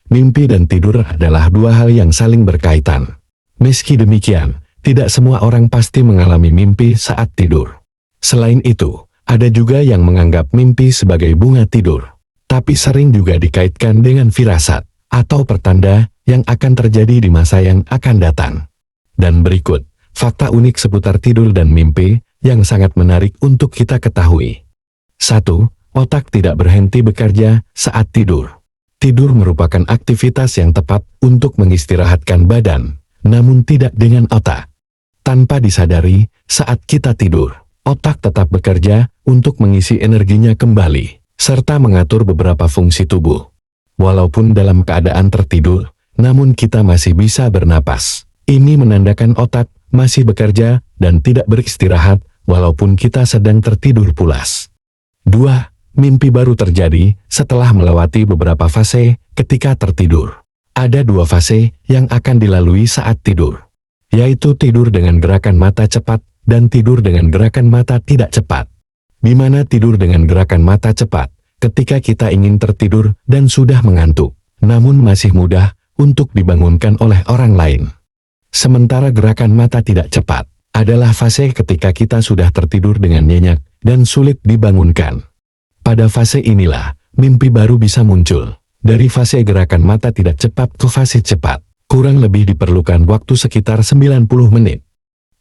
mimpi dan tidur adalah dua hal yang saling berkaitan. Meski demikian, tidak semua orang pasti mengalami mimpi saat tidur. Selain itu, ada juga yang menganggap mimpi sebagai bunga tidur, tapi sering juga dikaitkan dengan firasat atau pertanda yang akan terjadi di masa yang akan datang. Dan berikut, fakta unik seputar tidur dan mimpi yang sangat menarik untuk kita ketahui. 1. Otak tidak berhenti bekerja saat tidur. Tidur merupakan aktivitas yang tepat untuk mengistirahatkan badan, namun tidak dengan otak. Tanpa disadari, saat kita tidur, otak tetap bekerja untuk mengisi energinya kembali, serta mengatur beberapa fungsi tubuh. Walaupun dalam keadaan tertidur, namun kita masih bisa bernapas. Ini menandakan otak masih bekerja dan tidak beristirahat, walaupun kita sedang tertidur pulas. 2. Mimpi baru terjadi setelah melewati beberapa fase ketika tertidur. Ada dua fase yang akan dilalui saat tidur, yaitu tidur dengan gerakan mata cepat dan tidur dengan gerakan mata tidak cepat. Di mana tidur dengan gerakan mata cepat, ketika kita ingin tertidur dan sudah mengantuk, namun masih mudah untuk dibangunkan oleh orang lain. Sementara gerakan mata tidak cepat adalah fase ketika kita sudah tertidur dengan nyenyak dan sulit dibangunkan. Pada fase inilah, mimpi baru bisa muncul. Dari fase gerakan mata tidak cepat ke fase cepat, kurang lebih diperlukan waktu sekitar 90 menit.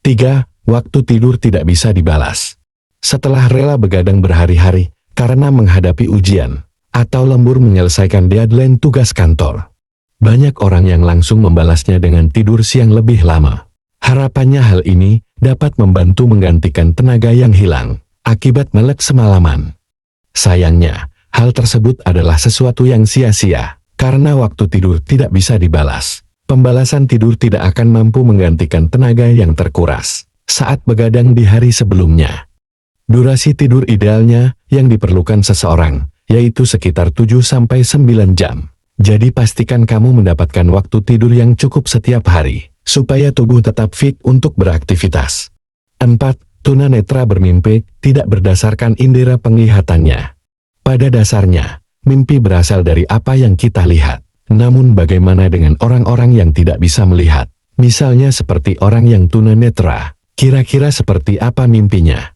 3. Waktu tidur tidak bisa dibalas. Setelah rela begadang berhari-hari karena menghadapi ujian, atau lembur menyelesaikan deadline tugas kantor, banyak orang yang langsung membalasnya dengan tidur siang lebih lama. Harapannya hal ini dapat membantu menggantikan tenaga yang hilang akibat melek semalaman. Sayangnya, hal tersebut adalah sesuatu yang sia-sia, karena waktu tidur tidak bisa dibalas. Pembalasan tidur tidak akan mampu menggantikan tenaga yang terkuras saat begadang di hari sebelumnya. Durasi tidur idealnya yang diperlukan seseorang, yaitu sekitar 7-9 jam. Jadi pastikan kamu mendapatkan waktu tidur yang cukup setiap hari, supaya tubuh tetap fit untuk beraktivitas. 4. Tunanetra bermimpi tidak berdasarkan indera penglihatannya. Pada dasarnya, mimpi berasal dari apa yang kita lihat. Namun bagaimana dengan orang-orang yang tidak bisa melihat? Misalnya seperti orang yang tunanetra, kira-kira seperti apa mimpinya?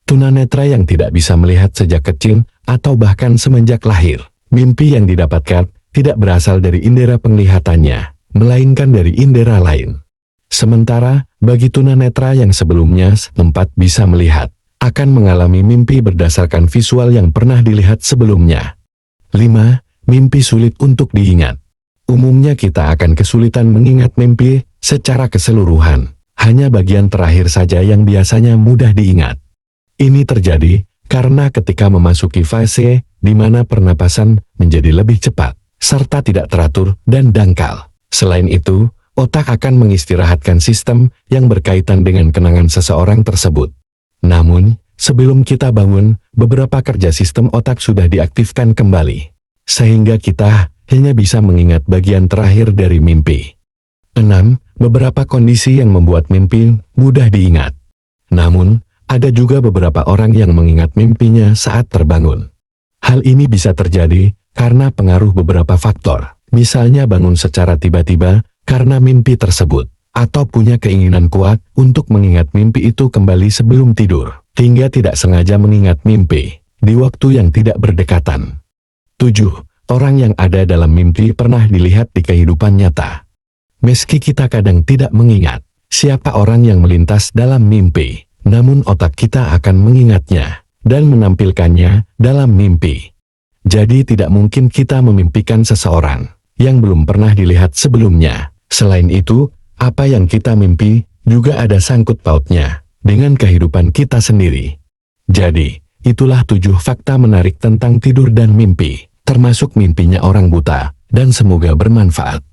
Tunanetra yang tidak bisa melihat sejak kecil atau bahkan semenjak lahir, mimpi yang didapatkan tidak berasal dari indera penglihatannya, melainkan dari indera lain. Sementara, bagi tunanetra yang sebelumnya sempat bisa melihat, akan mengalami mimpi berdasarkan visual yang pernah dilihat sebelumnya. 5. Mimpi sulit untuk diingat. Umumnya kita akan kesulitan mengingat mimpi secara keseluruhan, hanya bagian terakhir saja yang biasanya mudah diingat. Ini terjadi karena ketika memasuki fase di mana pernapasan menjadi lebih cepat, serta tidak teratur dan dangkal. Selain itu, otak akan mengistirahatkan sistem yang berkaitan dengan kenangan seseorang tersebut. Namun, sebelum kita bangun, beberapa kerja sistem otak sudah diaktifkan kembali, sehingga kita hanya bisa mengingat bagian terakhir dari mimpi. 6. Beberapa kondisi yang membuat mimpi mudah diingat. Namun, ada juga beberapa orang yang mengingat mimpinya saat terbangun. Hal ini bisa terjadi karena pengaruh beberapa faktor, misalnya bangun secara tiba-tiba karena mimpi tersebut, atau punya keinginan kuat untuk mengingat mimpi itu kembali sebelum tidur, hingga tidak sengaja mengingat mimpi di waktu yang tidak berdekatan. 7. Orang yang ada dalam mimpi pernah dilihat di kehidupan nyata. Meski kita kadang tidak mengingat siapa orang yang melintas dalam mimpi, namun otak kita akan mengingatnya dan menampilkannya dalam mimpi. Jadi tidak mungkin kita memimpikan seseorang yang belum pernah dilihat sebelumnya. Selain itu, apa yang kita mimpi juga ada sangkut pautnya dengan kehidupan kita sendiri. Jadi, itulah 7 fakta menarik tentang tidur dan mimpi, termasuk mimpinya orang buta, dan semoga bermanfaat.